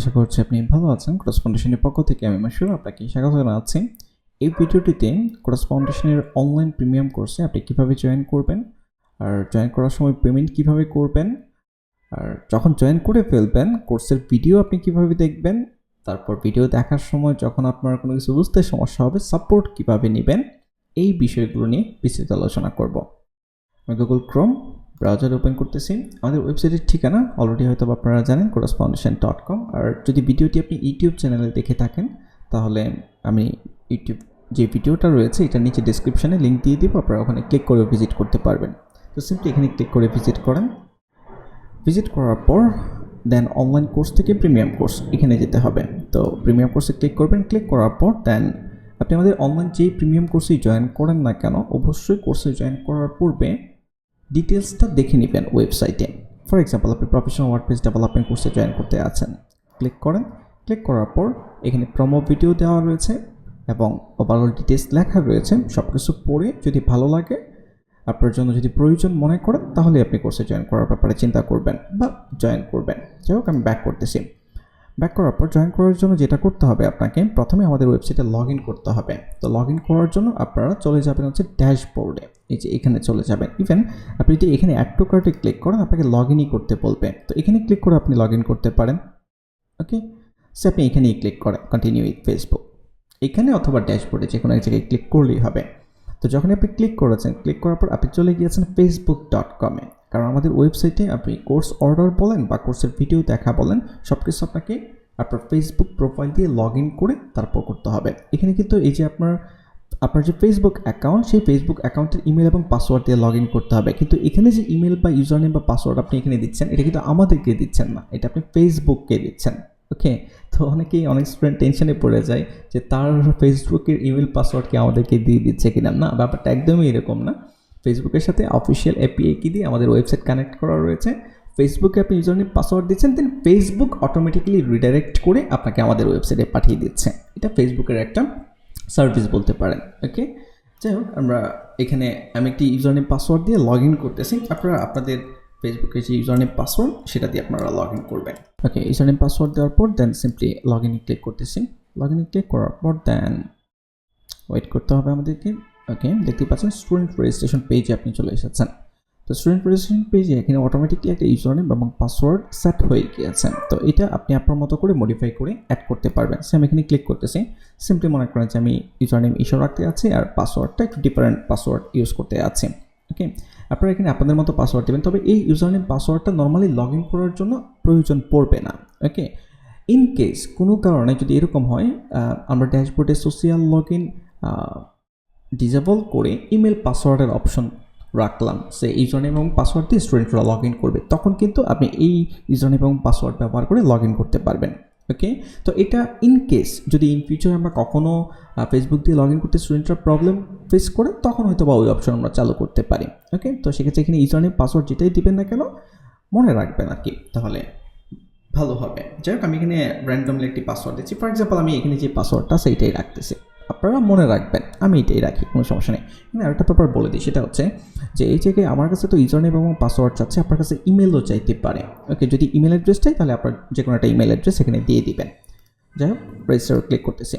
আশা করছি আপনি ভালো আছেন। ক্রস ফাউন্ডেশনের পক্ষ থেকে আমি মশিউর আপনাকে স্বাগত জানাচ্ছি। এই ভিডিওটিতে ক্রস ফাউন্ডেশনের অনলাইন প্রিমিয়াম কোর্সে আপনি কিভাবে জয়েন করবেন, আর জয়েন করার সময় পেমেন্ট কিভাবে করবেন, আর যখন জয়েন করে ফেলবেন কোর্সের ভিডিও আপনি কিভাবে দেখবেন, তারপর ভিডিও দেখার সময় যখন আপনার কোনো কিছু বুঝতে সমস্যা হবে সাপোর্ট কিভাবে নেবেন, এই বিষয়গুলো নিয়ে বিস্তারিত আলোচনা করব। আমি গুগল ক্রোম ব্রাউজার ওপেন করতেছি। আমাদের ওয়েবসাইটের ঠিকানা অলরেডি হয়তো আপনারা জানেন, correspondence.com। আর যদি ভিডিওটি আপনি ইউটিউব চ্যানেলে দেখে থাকেন তাহলে আমি ইউটিউব যে ভিডিওটা রয়েছে এটার নিচে ডিসক্রিপশানে লিঙ্ক দিয়ে দিব, আপনারা ওখানে ক্লিক করে ভিজিট করতে পারবেন। তো সিম্পলি এখানে ক্লিক করে ভিজিট করেন। ভিজিট করার পর দেন অনলাইন কোর্স থেকে প্রিমিয়াম কোর্স এখানে যেতে হবে। তো প্রিমিয়াম কোর্সে ক্লিক করবেন। ক্লিক করার পর দেন আপনি আমাদের অনলাইন যেই প্রিমিয়াম কোর্সে জয়েন করেন না কেন, অবশ্যই কোর্সে জয়েন করার পূর্বে ডিটেলসটা দেখে নেবেন ওয়েবসাইটে। ফর এক্সাম্পল, আপনি প্রফেশনাল ওয়ার্ডপ্রেস ডেভেলপমেন্ট কোর্সে জয়েন করতে আছেন, ক্লিক করেন। ক্লিক করার পর এখানে প্রোমো ভিডিও দেওয়া রয়েছে এবং ওভারঅল ডিটেলস লেখা রয়েছে। সব কিছু পড়ে যদি ভালো লাগে, আপনার জন্য যদি প্রয়োজন মনে করেন, তাহলে আপনি কোর্সে জয়েন করার ব্যাপারে চিন্তা করবেন বা জয়েন করবেন। যাই হোক, আমি ব্যাক করতেছি। ব্যাক করার পর জয়েন করার জন্য যেটা করতে হবে, আপনাকে প্রথমে আমাদের ওয়েবসাইটে লগ ইন করতে হবে। তো লগ ইন করার জন্য আপনারা চলে যাবেন হচ্ছে ড্যাশবোর্ডে। এই যে এখানে চলে যাবেন। ইভেন আপনি যদি এখানে অ্যাড টু কার্টে ক্লিক করেন, আপনাকে লগ ইনই করতে বলবে। তো এখানে ক্লিক করে আপনি লগ ইন করতে পারেন। ওকে, সে আপনি এখানেই ক্লিক করেন কন্টিনিউ উইথ ফেসবুক, এখানে অথবা ড্যাশবোর্ডে যে কোনো এক জায়গায় ক্লিক করলেই হবে। তো যখন আপনি ক্লিক করেছেন, ক্লিক করার পর আপনি চলে গিয়েছেন facebook.com-এ। কারণ আমাদের ওয়েবসাইটে আপনি কোর্স অর্ডার বলেন বা কোর্সের ভিডিও দেখা বলেন, সব কিছু আপনাকে আপনার ফেসবুক প্রোফাইল দিয়ে লগ ইন করে তারপর করতে হবে। এখানে কিন্তু এই যে আপনার যে ফেসবুক অ্যাকাউন্ট, সেই ফেসবুক অ্যাকাউন্টের ইমেল এবং পাসওয়ার্ড দিয়ে লগ ইন করতে হবে। কিন্তু এখানে যে ইমেল বা ইউজার নেম বা পাসওয়ার্ড আপনি এখানে দিচ্ছেন, এটা কিন্তু আমাদেরকে দিচ্ছেন না, এটা আপনি ফেসবুককে দিচ্ছেন। ওকে, তো অনেক স্টুডেন্ট টেনশনে পড়ে যায় যে তার ফেসবুকের ইমেল পাসওয়ার্ডকে আমাদেরকে দিয়ে দিচ্ছে কিনা। না, ব্যাপারটা একদমই এরকম না। ফেসবুকের সাথে অফিসিয়াল এপিআই কি দিয়ে আমাদের ওয়েবসাইট কানেক্ট করা রয়েছে। ফেসবুকে আপনি ইউজার নেম পাসওয়ার্ড দিচ্ছেন, দেন ফেসবুক অটোমেটিক্যালি রিডাইরেক্ট করে আপনাকে আমাদের ওয়েবসাইটে পাঠিয়ে দিচ্ছে। এটা ফেসবুকের একটা সার্ভিস বলতে পারেন। ওকে, যাই হোক, আমি একটি ইউজার নেম পাসওয়ার্ড দিয়ে লগ ইন করতেছি। আপনারা আপনাদের ফেসবুকের যে ইউজার নেম পাসওয়ার্ড সেটা দিয়ে আপনারা লগ ইন করবেন। ওকে, ইউজার নেম পাসওয়ার্ড দেওয়ার পর দেন সিম্পলি লগ ইনে ক্লিক করতেছি। লগ ইনে ক্লিক করার পর দেন ওয়েট করতে হবে আমাদেরকে। ওকে, দেখতে পাচ্ছেন স্টুডেন্ট রেজিস্ট্রেশন পেজে আপনি চলে এসেছেন। তো স্টুডেন্ট রেজিস্ট্রেশন পেজে এখানে অটোমেটিকলি একটা ইউজার নেম এবং পাসওয়ার্ড সেট হয়ে গিয়েছে। তো এটা আপনি আপনার মতো করে মডিফাই করে অ্যাড করতে পারবেন। সো আমি এখানে ক্লিক করতেছি। সিম্পলি মনে করেন যে আমি ইউজার নেম ইস্যু রাখতে আছি আর পাসওয়ার্ডটা একটু ডিফারেন্ট পাসওয়ার্ড ইউজ করতে আছি। ওকে, আপনারা এখানে আপনাদের মতো পাসওয়ার্ড দেবেন, তবে এই ইউজার নেম পাসওয়ার্ডটা নর্মালি লগ ইন করার জন্য প্রয়োজন পড়বে না। ওকে, ইন কেস কোনো কারণে যদি এরকম হয়, আমরা ড্যাশবোর্ডে সোশ্যাল লগ ইন ডিসেবল করে ইমেল পাসওয়ার্ডের অপশন রাখলাম, সে ইউজার নেম এবং পাসওয়ার্ড দিয়ে স্টুডেন্টরা লগ ইন করবে, তখন কিন্তু আপনি এই ইউজার নেম এবং পাসওয়ার্ড ব্যবহার করে লগ ইন করতে পারবেন। ওকে, তো এটা ইন কেস যদি ইন ফিউচার আমরা কখনও ফেসবুক দিয়ে লগ ইন করতে স্টুডেন্টরা প্রবলেম ফেস করে, তখন হয়তো বা ওই অপশন আমরা চালু করতে পারি। ওকে, তো সেক্ষেত্রে এখানে ইউজার নেম পাসওয়ার্ড যেটাই দিবেন না কেন মনে রাখবেন আর কি, তাহলে ভালো হবে। যাই হোক, আমি এখানে র্যান্ডমলি একটি পাসওয়ার্ড দিচ্ছি। ফর এক্সাম্পল, আমি এখানে যে পাসওয়ার্ডটা সেইটাই রাখতেছি, আপনারা মনে রাখবেন, আমি এটাই রাখি, কোনো সমস্যা নেই। আমি আরেকটা ব্যাপার বলে দিই, সেটা হচ্ছে যে এই জায়গায় আমার কাছে তো ইউজার নেম এবং পাসওয়ার্ড চাচ্ছে, আপনার কাছে ইমেলও চাইতে পারে। ওকে, যদি ইমেল অ্যাড্রেস চাই তাহলে আপনার যে কোনো একটা ইমেল অ্যাড্রেস এখানে দিয়ে দিবেন। যাই হোক, রেজিস্টার ক্লিক করতেছি।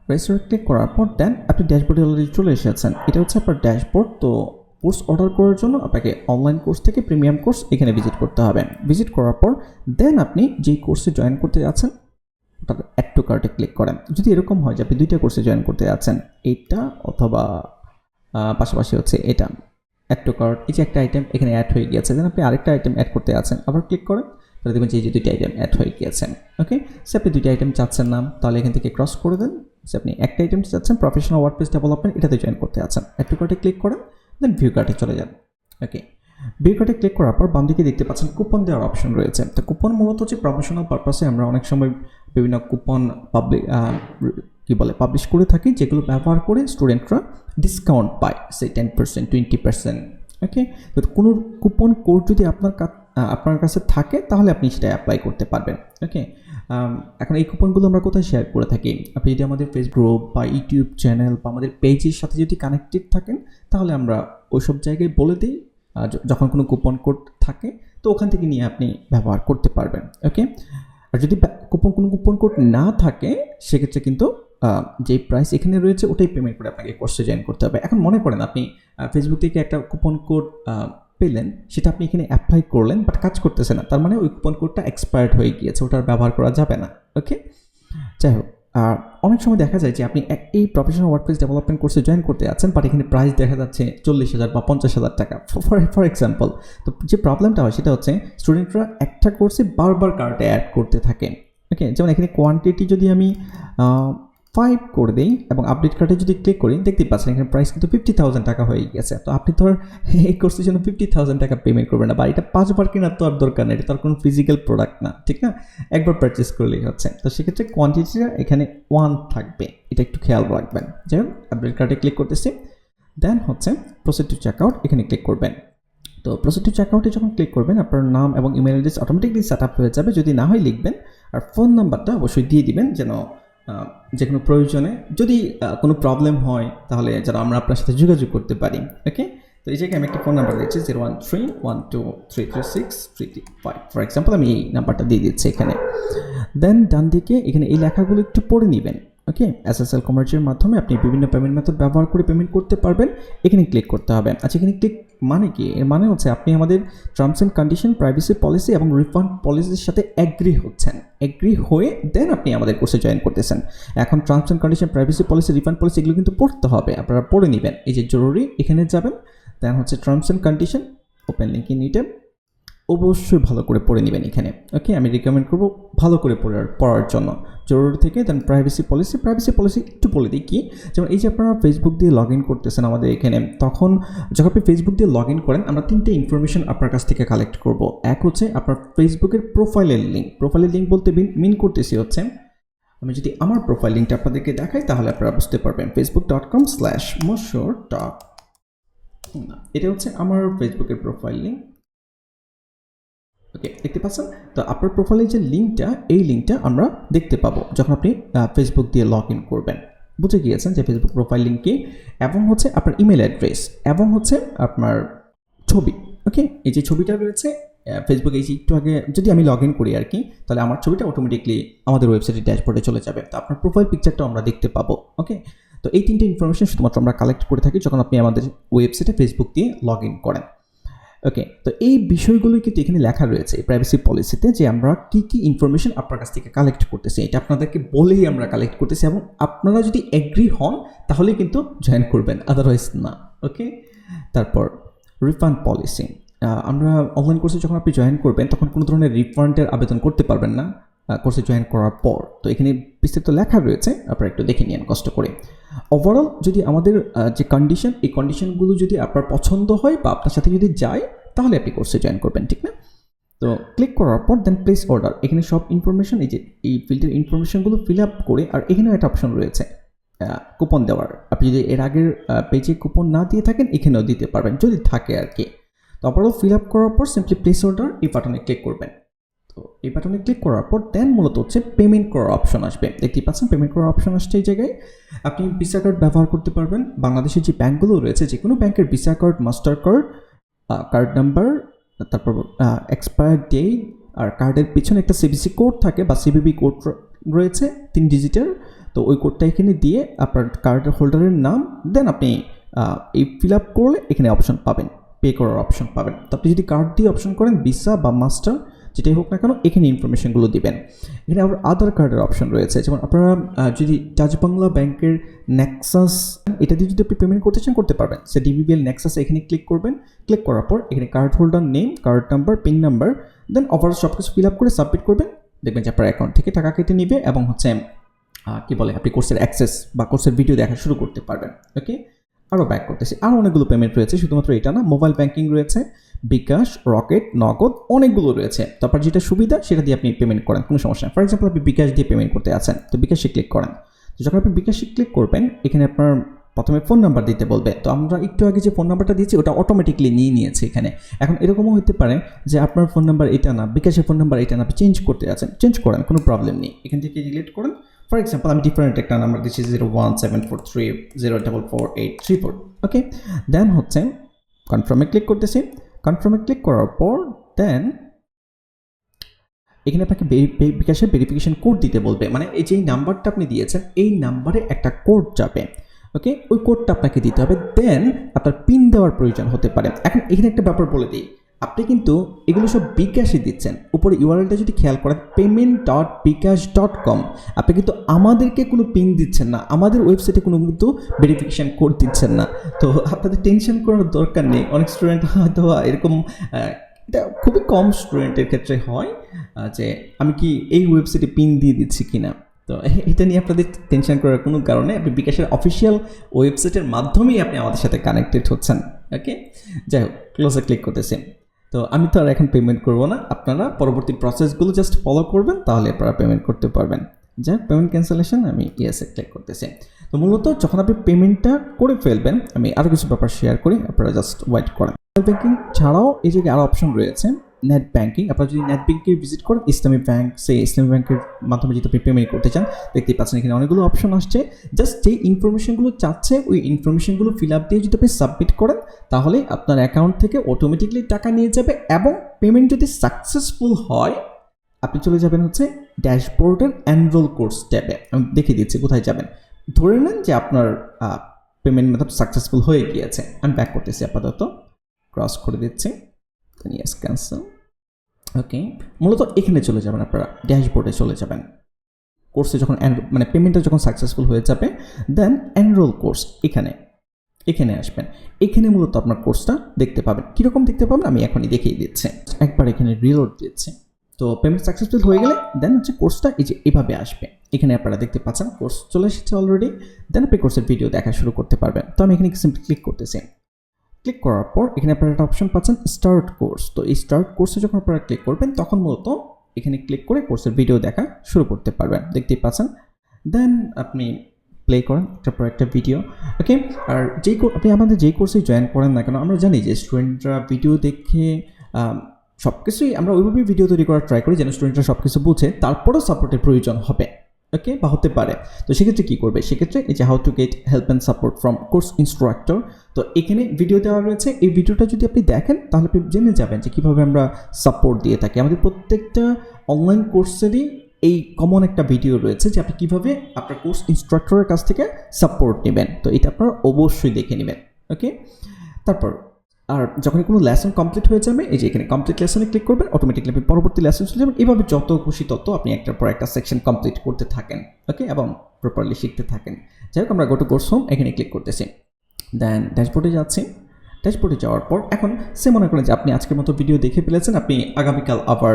রেজিস্টার ক্লিক করার পর দেন আপনি ড্যাশবোর্ডে অলরেডি চলে এসেছেন। এটা হচ্ছে আপনার ড্যাশবোর্ড। তো কোর্স অর্ডার করার জন্য আপনাকে অনলাইন কোর্স থেকে প্রিমিয়াম কোর্স এখানে ভিজিট করতে হবে। ভিজিট করার পর দেন আপনি যেই কোর্সে জয়েন করতে যাচ্ছেন ওটা অ্যাড টু কার্টে ক্লিক করেন। যদি এরকম হয় যে আপনি দুইটা কোর্সে জয়েন করতে যাচ্ছেন, এইটা অথবা পাশাপাশি হচ্ছে এটা, অ্যাড টু কার্ট, এই যে একটা আইটেম এখানে অ্যাড হয়ে গিয়েছে, দেন আপনি আরেকটা আইটেম অ্যাড করতে যাচ্ছেন, আবার ক্লিক করেন, তাহলে দেখবেন যে এই যে দুইটা আইটেম অ্যাড হয়ে গিয়েছেন। ওকে, সে আপনি দুইটা আইটেম চাচ্ছেন না, তাহলে এখান থেকে ক্রস করে দেন। সে আপনি একটা আইটেম চাচ্ছেন প্রফেশনাল ওয়ার্ডপ্রেস ডেভেলপমেন্ট, এটাতে জয়েন করতে যাচ্ছেন, অ্যাড টু কার্টে ক্লিক করেন, দেন ভিউ কার্টে চলে যান। ওকে, ভিউ কার্টে ক্লিক করার পর বাম দিকে দেখতে পাচ্ছেন কুপন দেওয়ার অপশন রয়েছে। তো কুপন মূলত হচ্ছে প্রমোশনাল পারপাসে আমরা অনেক সময় বিভিন্ন কুপন পাবলিশ করে থাকি, যেগুলো ব্যবহার করে স্টুডেন্টরা ডিসকাউন্ট পায়, সে 10%, 20%। ওকে, তো কোনো কুপন কোড যদি আপনার কাছে থাকে তাহলে আপনি সেটা অ্যাপ্লাই করতে পারবেন। ওকে, এখন এই কুপনগুলো আমরা কোথায় শেয়ার করে থাকি, আপনি যদি আমাদের ফেসবুক গ্রুপ বা ইউটিউব চ্যানেল বা আমাদের পেজের সাথে যদি কানেক্টেড থাকেন, তাহলে আমরা ওইসব জায়গায় বলে দিই যখন কোনো কুপন কোড থাকে, তো ওখান থেকে নিয়ে আপনি ব্যবহার করতে পারবেন। ওকে, আর যদি কোনো কুপন কোড না থাকে সেক্ষেত্রে কিন্তু যে প্রাইস এখানে রয়েছে ওটাই পেমেন্ট করে আপনাকে কোর্সে জয়েন করতে হবে। এখন মনে করেন আপনি ফেসবুক থেকে একটা কুপন কোড পেলেন, সেটা আপনি এখানে অ্যাপ্লাই করলেন বাট কাজ করতেছে না, তার মানে ওই কুপন কোডটা এক্সপায়ার্ড হয়ে গিয়েছে, ওটার ব্যবহার করা যাবে না। ওকে, যাই হোক, আর অনেক সময় দেখা যায় যে আপনি এই প্রফেশনাল ওয়ার্ডপ্রেস ডেভেলপমেন্ট কোর্সে জয়েন করতে যাচ্ছেন বাট এখানে প্রাইস দেখা যাচ্ছে 40,000 বা 50,000 টাকা ফর এক্সাম্পল। তো যে প্রবলেমটা হয় সেটা হচ্ছে স্টুডেন্টরা একটা কোর্সে বারবার কার্টে অ্যাড করতে থাকে। ওকে, যেমন এখানে কোয়ান্টিটি যদি আমি 5 করে দিই এবং আপডেট কার্টে যদি ক্লিক করি, দেখতেই পাচ্ছেন এখানে প্রাইস কিন্তু 50,000 টাকা হয়ে গেছে। তো আপনি তো আর এই কোর্সের জন্য 50,000 টাকা পেমেন্ট করবেন না, বা এটা 5বার কেনার তো আর দরকার নেই, এটা তো আর কোনো ফিজিক্যাল প্রোডাক্ট না, ঠিক না? একবার পারচেস করলেই হচ্ছে। তো সেক্ষেত্রে কোয়ান্টিটিটা এখানে 1 থাকবে, এটা একটু খেয়াল রাখবেন। যাই হোক, আপডেট কার্টে ক্লিক করতেছি, দেন হচ্ছে প্রসিড টু চেক আউট, এখানে ক্লিক করবেন। তো প্রসিড টু চেক আউটে যখন ক্লিক করবেন আপনার নাম এবং email address automatically set up হয়ে যাবে, যদি না হয় লিখবেন। আর ফোন নাম্বারটা অবশ্যই দিয়ে দিবেন, যেন যে কোনো প্রয়োজনে যদি কোনো প্রবলেম হয় তাহলে যেন আমরা আপনার সাথে যোগাযোগ করতে পারি। ওকে, তো এই জায়গায় আমি একটা ফোন নাম্বার দিচ্ছি 01312333635, ফর এক্সাম্পল আমি এই নাম্বারটা দিয়ে দিচ্ছি এখানে। দেন ডান দিকে এখানে এই লেখাগুলো একটু পড়ে নেবেন। ওকে, এসএসএল কমার্সের মাধ্যমে আপনি বিভিন্ন পেমেন্ট মেথড ব্যবহার করে পেমেন্ট করতে পারবেন, এখানে ক্লিক করতে হবে। আচ্ছা, এখানে ক্লিক মানে কি? এর মানে হচ্ছে আপনি আমাদের terms and condition, privacy policy এবং রিফান্ড পলিসির সাথে এগ্রি হচ্ছেন। এগ্রি হয়ে দেন আপনি আমাদের কোর্সে জয়েন করতেছেন। এখন terms and condition, privacy policy, refund policy এগুলো কিন্তু পড়তে হবে, আপনারা পড়ে নেবেন। এই যে জরুরি, এখানে যাবেন, দেন হচ্ছে terms and condition, open link in ইটে অবশ্যই ভালো করে পড়ে নেবেন এখানে। ওকে, আমি রিকমেন্ড করবো ভালো করে পড়ার জন্য। জরুরি থেকে দেন প্রাইভেসি পলিসি একটু বলে দিই কি, যেমন এই যে আপনারা ফেসবুক দিয়ে লগ ইন করতেছেন আমাদের এখানে, তখন যখন আপনি ফেসবুক দিয়ে লগ ইন করেন আমরা 3টে ইনফরমেশন আপনার কাছ থেকে কালেক্ট করব। এক হচ্ছে আপনার ফেসবুকের প্রোফাইলের লিঙ্ক বলতে মিন করতেছি হচ্ছে, আমি যদি আমার প্রোফাইল লিঙ্কটা আপনাদেরকে দেখাই তাহলে আপনারা বুঝতে পারবেন। facebook.com/moshiur. এটা হচ্ছে আমার ফেসবুকের প্রোফাইল লিঙ্ক। ওকে, দেখতে পাচ্ছেন? তো আপনার প্রোফাইলের যে লিঙ্কটা, এই লিঙ্কটা আমরা দেখতে পাবো যখন আপনি ফেসবুক দিয়ে লগ ইন করবেন। বুঝে গিয়েছেন যে ফেসবুক প্রোফাইল লিঙ্ক কি, এবং হচ্ছে আপনার ইমেল অ্যাড্রেস, এবং হচ্ছে আপনার ছবি। ওকে, এই যে ছবিটা রয়েছে ফেসবুক, এই যে একটু আগে যদি আমি লগ ইন করি আর কি, তাহলে আমার ছবিটা অটোমেটিকলি আমাদের ওয়েবসাইটের ড্যাশবোর্ডে চলে যাবে। তো আপনার প্রোফাইল পিকচারটাও আমরা দেখতে পাবো। ওকে, তো এই 3টে ইনফরমেশন শুধুমাত্র আমরা কালেক্ট করে থাকি যখন আপনি আমাদের ওয়েবসাইটে ফেসবুক দিয়ে লগ ইন করেন। ওকে, তো এই বিষয়গুলোই কিন্তু এখানে লেখা রয়েছে প্রাইভেসি পলিসিতে, যে আমরা কি ইনফরমেশন আপনার কাছ থেকে কালেক্ট করতেছি, এটা আপনাদেরকে বলেই আমরা কালেক্ট করতেছি, এবং আপনারা যদি এগ্রি হন তাহলেই কিন্তু জয়েন করবেন, আদারওয়াইজ না। ওকে, তারপর রিফান্ড পলিসি, আমরা অনলাইন কোর্সে যখন আপনি জয়েন করবেন তখন কোনো ধরনের রিফান্ডের আবেদন করতে পারবেন না কোর্সে জয়েন করার পর। তো এখানে বিস্তারিত লেখা রয়েছে, আপনারা একটু দেখে নিন কষ্ট করে। ওভারঅল যদি আমাদের যে কন্ডিশন, এই কন্ডিশনগুলো যদি আপনার পছন্দ হয় বা আপনার সাথে যদি যায় তাহলে আপনি কোর্সে জয়েন করবেন, ঠিক না? তো ক্লিক করার পর দেন প্লেস অর্ডার, এখানে সব ইনফরমেশন, এই যে এই ফিল্ডের ইনফরমেশনগুলো ফিল আপ করে, আর এখানেও একটা অপশন রয়েছে কুপন দেওয়ার। আপনি যদি এর আগের পেজে কুপন না দিয়ে থাকেন এখানেও দিতে পারবেন যদি থাকে আর কি। তো ওভারঅল ফিল আপ করার পর সিম্পলি প্লেস অর্ডার এই বাটনে ক্লিক করবেন। তো এই বাটনে ক্লিক করার পর দেন মূলত হচ্ছে পেমেন্ট করার অপশন আসবে। দেখতেই পাচ্ছেন পেমেন্ট করার অপশন আসছে এই জায়গায়। আপনি ভিসা কার্ড ব্যবহার করতে পারবেন, বাংলাদেশের যে ব্যাঙ্কগুলো রয়েছে যে কোনো ব্যাংকের visa card, master card, card number, তারপর এক্সপায়ার ডেট, আর কার্ডের পিছনে একটা সিবিসি কোড থাকে বা সিবিবি কোড রয়েছে 3 ডিজিটের। তো ওই কোডটা এখানে দিয়ে আপনার কার্ড হোল্ডারের নাম, দেন আপনি এই ফিল আপ করলে এখানে অপশন পাবেন, পে করার অপশন পাবেন। তো আপনি যদি কার্ড দিয়ে অপশন করেন, ভিসা বা মাস্টার যেটাই হোক না কেন, এখানে ইনফরমেশনগুলো দিবেন। এখানে আবার আধার কার্ডের অপশন রয়েছে, যেমন আপনারা যদি ডাচ বাংলা ব্যাংকের নেক্সাস, এটা দিয়ে যদি আপনি পেমেন্ট করতে চান করতে পারবেন। সে ডিবিবিএল নেক্সাসে এখানে ক্লিক করবেন। ক্লিক করার পর এখানে card holder name, card number, pin number, then overall সব কিছু ফিল আপ করে সাবমিট করবেন। দেখবেন যে আপনার অ্যাকাউন্ট থেকে টাকা কেটে নিবে এবং হচ্ছে কি বলে, আপনি কোর্সের অ্যাক্সেস বা কোর্সের ভিডিও দেখা শুরু করতে পারবেন। ওকে, আরও ব্যাক করতেছি, আরও অনেকগুলো পেমেন্ট রয়েছে, শুধুমাত্র এটা না, মোবাইল ব্যাঙ্কিং রয়েছে, বিকাশ, রকেট, নগদ, অনেকগুলো রয়েছে। তারপর যেটা সুবিধা সেটা দিয়ে আপনি পেমেন্ট করেন, কোনো সমস্যা নেই। ফর এক্সাম্পল আপনি বিকাশ দিয়ে পেমেন্ট করতে আছেন, তো বিকাশে ক্লিক করেন। তো যখন আপনি বিকাশে ক্লিক করবেন এখানে আপনার প্রথমে ফোন নাম্বার দিতে বলবে। তো আমরা একটু আগে যে ফোন নাম্বারটা দিয়েছি ওটা অটোমেটিকলি নিয়ে নিয়েছে এখানে। এখন এরকমও হতে পারে যে আপনার ফোন নাম্বার এটা না, বিকাশের ফোন নাম্বার এটা না, আপনি চেঞ্জ করতে আছেন, চেঞ্জ করেন, কোনো প্রবলেম নেই। এখান থেকে ডিলিট করেন। ফর এক্সাম্পল আমি ডিফারেন্ট একটা নাম্বার দিচ্ছি 01743048834। ওকে, দেন হচ্ছে কনফার্মে ক্লিক করতেছি। কনফার্মে ক্লিক করার পর দেন এখানে আপনাকে বিকাশের ভেরিফিকেশন কোড দিতে বলবে, মানে এই যে নাম্বারটা আপনি দিয়েছেন এই নাম্বারে একটা কোড যাবে, ওকে, ওই কোডটা আপনাকে দিতে হবে, দেন আপনার পিন দেওয়ার প্রয়োজন হতে পারে। এখন এখানে একটা ব্যাপার বলে দিই, আপনি কিন্তু এগুলো সব বিকাশে দিচ্ছেন, উপরে ইউআরএলটা যদি খেয়াল করেন payment.bikash.com, আপনি কিন্তু আমাদেরকে কোনো পিন দিচ্ছেন না, আমাদের ওয়েবসাইটে কোনো কিন্তু ভেরিফিকেশান কোড দিচ্ছেন না। তো আপনাদের টেনশন করার দরকার নেই। অনেক স্টুডেন্ট হয়তো এরকম, এটা খুবই কম স্টুডেন্টের ক্ষেত্রে হয় যে আমি কি এই ওয়েবসাইটে পিন দিয়ে দিচ্ছি কিনা। তো এটা নিয়ে আপনাদের টেনশন করার কোনো কারণে, আপনি বিকাশের অফিসিয়াল ওয়েবসাইটের মাধ্যমেই আপনি আমাদের সাথে কানেক্টেড হচ্ছেন, ওকে। যাই হোক, ক্লোজে ক্লিক করতেছি। তো আমি তো আর এখন পেমেন্ট করবো না, আপনারা পরবর্তী প্রসেসগুলো জাস্ট ফলো করবেন, তাহলে আপনারা পেমেন্ট করতে পারবেন। যাই হোক, পেমেন্ট ক্যান্সেলেশন, আমি ইয়েসে ক্লিক করতেছি। তো মূলত যখন আপনি পেমেন্টটা করে ফেলবেন, আমি আরও কিছু ব্যাপার শেয়ার করি, আপনারা জাস্ট ওয়েট করেন। নেট ব্যাঙ্কিং ছাড়াও এই জায়গায় আরও অপশন রয়েছে। নেট ব্যাঙ্কিং, আপনারা যদি নেট ব্যাঙ্কিং ভিজিট করেন ইসলামী ব্যাংক, সেই ইসলামী ব্যাংকের মাধ্যমে যদি আপনি পেমেন্ট করতে চান, দেখতেই পাচ্ছেন এখানে অনেকগুলো অপশন আসছে। জাস্ট যেই ইনফরমেশনগুলো চাচ্ছে ওই ইনফরমেশনগুলো ফিল আপ দিয়ে যদি আপনি সাবমিট করেন, তাহলে আপনার অ্যাকাউন্ট থেকে অটোমেটিকলি টাকা নিয়ে যাবে, এবং পেমেন্ট যদি সাকসেসফুল হয় আপনি চলে যাবেন হচ্ছে ড্যাশবোর্ডের এনরোল কোর্স ট্যাবে। আমি দেখিয়ে দিচ্ছি কোথায় যাবেন। ধরে নেন যে আপনার পেমেন্ট মেথড সাকসেসফুল হয়ে গিয়েছে, আমি ব্যাক করতেছি, আপাতত ক্রস করে দিচ্ছি, ইয়েস ক্যান্সেল, ওকে। মূলত এখানে চলে যাবেন, আপনারা ড্যাশবোর্ডে চলে যাবেন। কোর্সে যখন মানে পেমেন্টটা যখন সাকসেসফুল হয়ে যাবে, দেন এনরোল কোর্স, এখানে আসবেন। এখানে মূলত আপনার কোর্সটা দেখতে পাবেন। কীরকম দেখতে পাবেন আমি এখনই দেখিয়ে দিচ্ছি। একবার এখানে রিলোড দিচ্ছি। তো পেমেন্ট সাকসেসফুল হয়ে গেলে দেন হচ্ছে কোর্সটা এই যে এভাবে আসবে। এখানে আপনারা দেখতে পাচ্ছেন কোর্স চলে এসেছে অলরেডি। দেন আপনি কোর্সের ভিডিও দেখা শুরু করতে পারবেন। তো আমি এখানে সিম্পলি ক্লিক করতেছি। ক্লিক করার পর এখানে আপনারা একটা অপশন পাচ্ছেন স্টার্ট কোর্স। তো এই স্টার্ট কোর্সে যখন আপনারা ক্লিক করবেন, তখন মূলত এখানে ক্লিক করে কোর্সের ভিডিও দেখা শুরু করতে পারবেন, দেখতেই পাচ্ছেন। দেন আপনি প্লে করেন তারপর একটা ভিডিও, ওকে। আর আপনি আমাদের যেই কোর্সে জয়েন করেন না কেন, আমরা জানি যে স্টুডেন্টরা ভিডিও দেখে সব কিছুই আমরা ওইভাবেই ভিডিও তৈরি করার ট্রাই করি যেন স্টুডেন্টরা সব কিছু বুঝে, তারপরেও সাপোর্টের প্রয়োজন হবে, ওকে, বা হতে পারে। তো সেক্ষেত্রে কী করবে, সেক্ষেত্রে এই যে how to get help and support from course instructor, তো এখানে ভিডিও দেওয়া রয়েছে। এই ভিডিওটা যদি আপনি দেখেন তাহলে আপনি জেনে যাবেন যে কীভাবে আমরা সাপোর্ট দিয়ে থাকি। আমাদের প্রত্যেকটা অনলাইন কোর্সেরই এই কমন একটা ভিডিও রয়েছে যে আপনি কীভাবে আপনার কোর্স ইনস্ট্রাক্টরের কাছ থেকে সাপোর্ট নেবেন। তো এটা আপনারা অবশ্যই দেখে নেবেন, ওকে। তারপর আর যখন কোনো লেসন কমপ্লিট হয়ে যাবে, এই যে এখানে কমপ্লিট লেসনে ক্লিক করবেন, অটোমেটিকলি আপনি পরবর্তী লেসন চলে যাবেন। এইভাবে যত খুশি তত আপনি একটার পর একটা সেকশন কমপ্লিট করতে থাকেন, ওকে, এবং প্রপারলি শিখতে থাকেন। যাই হোক, আমরা গো টু কোর্স হোম এখানে ক্লিক করতেছি। দেন ড্যাশবোর্ডে যাচ্ছি। ড্যাশবোর্ডে যাওয়ার পর এখন সে মনে করেন যে আপনি আজকের মতো ভিডিও দেখে ফেলেছেন, আপনি আগামীকাল আবার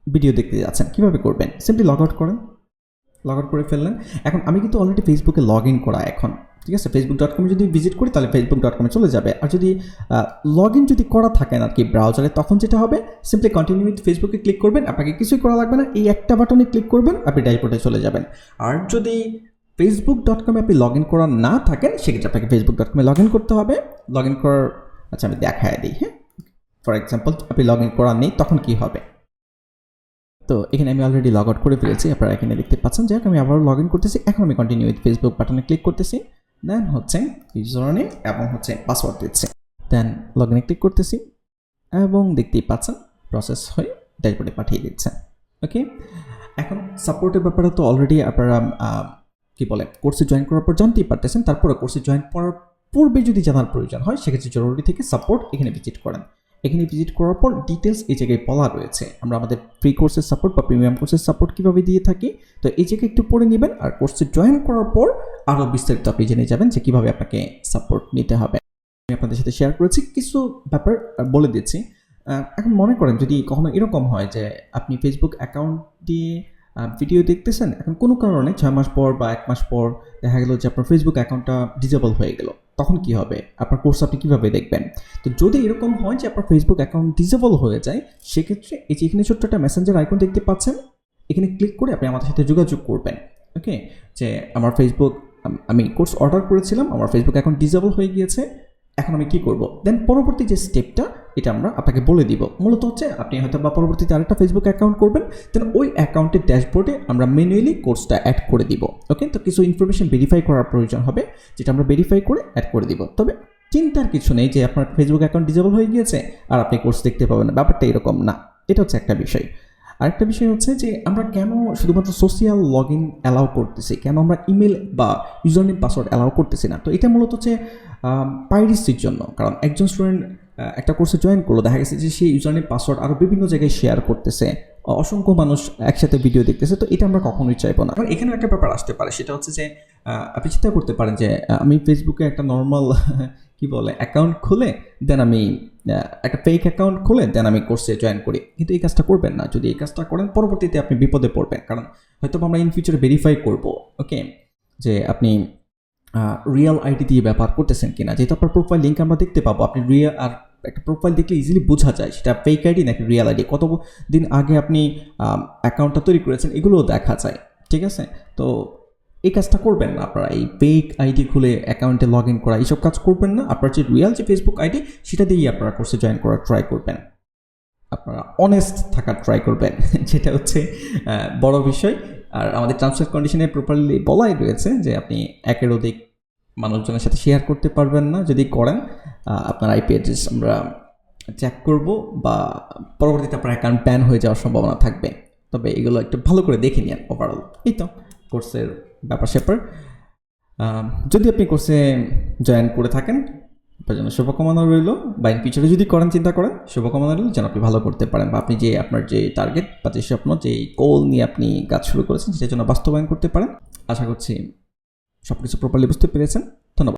ভিডিও দেখতে যাচ্ছেন। কীভাবে করবেন, সিম্পলি লগ আউট করেন। লগ আউট করে ফেললেন। এখন আমি কিন্তু অলরেডি ফেসবুকে লগ ইন করা এখন, ঠিক আছে। facebook.com যদি ভিজিট করি তাহলে facebook.com চলে যাবে। আর যদি লগ ইন যদি করা থাকেন আর কি ব্রাউজারে, তখন যেটা হবে সিম্পলি কন্টিনিউ উইথ ফেসবুকে ক্লিক করবেন। আপনাকে কিছুই করা লাগবে না, এই একটা বাটনে ক্লিক করবেন, আপনি ড্যাশবোর্ডে চলে যাবেন। আর যদি facebook.com আপনি লগ ইন করা না থাকেন, সেক্ষেত্রে আপনাকে facebook.com লগ ইন করতে হবে। লগ ইন করার, আচ্ছা আমি দেখায় দিই, হ্যাঁ। ফর এক্সাম্পল আপনি লগ ইন করা নেই, তখন কি হবে। তো এখানে আমি অলরেডি লগ আউট করে ফেলেছি, আপনারা এখানে দেখতে পাচ্ছেন। যাই হোক, আমি আবার লগ ইন করতেছি। এখন আমি কন্টিনিউ উইথ ফেসবুক বাটনে ক্লিক করতেছি। দেন হচ্ছে ইউজার নেম এবং হচ্ছে পাসওয়ার্ড দিচ্ছি। দেন লগ ইনে ক্লিক করতেছি এবং দেখতেই পাচ্ছেন প্রসেস হয়ে ড্যাশবোর্ডে পাঠিয়ে দিচ্ছে, ওকে। এখন সাপোর্টের ব্যাপারে তো অলরেডি আপনারা কী বলে কোর্সে জয়েন করার পর জানতেই পারতেছেন। তারপরে কোর্সে জয়েন করার পূর্বে যদি জানার প্রয়োজন হয়, সেক্ষেত্রে জরুরি থেকে সাপোর্ট এখানে ভিজিট করেন। এখানে ভিজিট করার পর ডিটেলস এই জায়গায় বলা রয়েছে, আমরা আমাদের ফ্রি কোর্সের সাপোর্ট বা প্রিমিয়াম কোর্সের সাপোর্ট কীভাবে দিয়ে থাকি। তো এই জায়গায় একটু পড়ে নেবেন, আর কোর্সে জয়েন করার পর আরও বিস্তারিত আপনি জেনে যাবেন যে কীভাবে আপনাকে সাপোর্ট নিতে হবে। আমি আপনাদের সাথে শেয়ার করেছি, কিছু ব্যাপার বলে দিচ্ছি। এখন মনে করেন যদি কখনো এরকম হয় যে আপনি ফেসবুক অ্যাকাউন্ট দিয়ে ভিডিও দেখতেছেন, এখন কোনো কারণে 6 মাস পর বা 1 মাস পর দেখা গেল যে আপনার ফেসবুক অ্যাকাউন্টটা ডিসেবল হয়ে গেল, তখন কি হবে, আপনার কোর্স আপনি কীভাবে দেখবেন। তো যদি এরকম হয় যে আপনার ফেসবুক অ্যাকাউন্ট ডিসেবল হয়ে যায়, সেক্ষেত্রে এই যে এখানে ছোট্ট একটা মেসেঞ্জার আইকন দেখতে পাচ্ছেন, এখানে ক্লিক করে আপনি আমাদের সাথে যোগাযোগ করবেন, ওকে। যে আমার ফেসবুক, আমি কোর্স অর্ডার করেছিলাম, আমার ফেসবুক অ্যাকাউন্ট ডিসেবল হয়ে গিয়েছে, এখন আমি কী করব। দেন পরবর্তী যে স্টেপটা এটা আমরা আপনাকে বলে দিব। মূলত হচ্ছে আপনি হয়তো বা পরবর্তীতে আরেকটা ফেসবুক অ্যাকাউন্ট করবেন, দেন ওই অ্যাকাউন্টের ড্যাশবোর্ডে আমরা ম্যানুয়ালি কোর্সটা অ্যাড করে দিব, ওকে। তো কিছু ইনফরমেশন ভেরিফাই করার প্রয়োজন হবে, যেটা আমরা ভেরিফাই করে অ্যাড করে দিব। তবে চিন্তার কিছু নেই যে আপনার ফেসবুক অ্যাকাউন্ট ডিসেবল হয়ে গিয়েছে আর আপনি কোর্স দেখতে পাবেন না, ব্যাপারটা এরকম না, এটা হচ্ছে একটা বিষয়। আরেকটা বিষয় হচ্ছে যে আমরা কেন শুধুমাত্র সোশ্যাল লগ ইন অ্যালাউ করতেছি, কেন আমরা ইমেল বা ইউজার নেম পাসওয়ার্ড অ্যালাউ করতেছি না। তো এটা মূলত হচ্ছে পাইরেসির জন্য। কারণ একজন স্টুডেন্ট একটা কোর্সে জয়েন করলো, দেখা গেছে যে সেই ইউজার নেম পাসওয়ার্ড আরও বিভিন্ন জায়গায় শেয়ার করতেছে, অসংখ্য মানুষ একসাথে ভিডিও দেখতেছে। তো এটা আমরা কখনোই চাইবো না। আর এখানে একটা ব্যাপার আসতে পারে, সেটা হচ্ছে যে আপনি চিন্তা করতে পারেন যে আমি ফেসবুকে একটা নর্মাল কি বলে অ্যাকাউন্ট খুলে দেন আমি একটা ফেক অ্যাকাউন্ট খুলে দেন আমি কোর্সে জয়েন করি, কিন্তু এই কাজটা করবেন না। যদি এই কাজটা করেন পরবর্তীতে আপনি বিপদে পড়বেন, কারণ হয়তো আমরা ইন ফিউচারে ভেরিফাই করবো ওকে যে আপনি রিয়েল আইডি দিয়ে ব্যবহার করতেছেন কিনা। যেহেতু আপনার প্রোফাইল লিঙ্ক আমরা দেখতে পাবো, আপনি রিয়েল আর একটা প্রোফাইল দেখলে ইজিলি বোঝা যায় সেটা ফেক আইডি নাকি রিয়েল আইডি, কত দিন আগে আপনি অ্যাকাউন্টটা তৈরি করেছেন এগুলোও দেখা যায়। ঠিক আছে, তো এই কাজটা করবেন না আপনারা, এই ফেক আইডি খুলে অ্যাকাউন্টে লগ ইন করা এইসব কাজ করবেন না। আপনার যে রিয়েল যে ফেসবুক আইডি সেটা দিয়েই আপনারা কোর্সে জয়েন করার ট্রাই করবেন, আপনারা অনেস্ট থাকার ট্রাই করবেন যেটা হচ্ছে বড় বিষয়। আর আমাদের টার্মস অ্যান্ড কন্ডিশনে প্রপারলি বলাই রয়েছে যে আপনি একের অধিক মানুষজনের সাথে শেয়ার করতে পারবেন না, যদি করেন আপনার আইপি অ্যাড্রেস আমরা চেক করব বা পরবর্তীতে আপনার অ্যাকাউন্ট ব্যান হয়ে যাওয়ার সম্ভাবনা থাকবে। তবে এগুলো একটু ভালো করে দেখে নিন ওভারঅল। এই তো কোর্সের ব্যাপার স্যাপার। যদি আপনি কোর্সে জয়েন করে থাকেন আপনার জন্য শুভকামনা রইল, বা ইন ফিউচারে যদি করেন চিন্তা করেন শুভকামনা রইল যেন আপনি ভালো করতে পারেন, বা আপনি যে আপনার যে টার্গেট বা যে স্বপ্ন যে গোল নিয়ে আপনি কাজ শুরু করেছেন সেটার জন্য বাস্তবায়ন করতে পারেন। আশা করছি সব কিছু প্রপারলি বুঝতে পেরেছেন।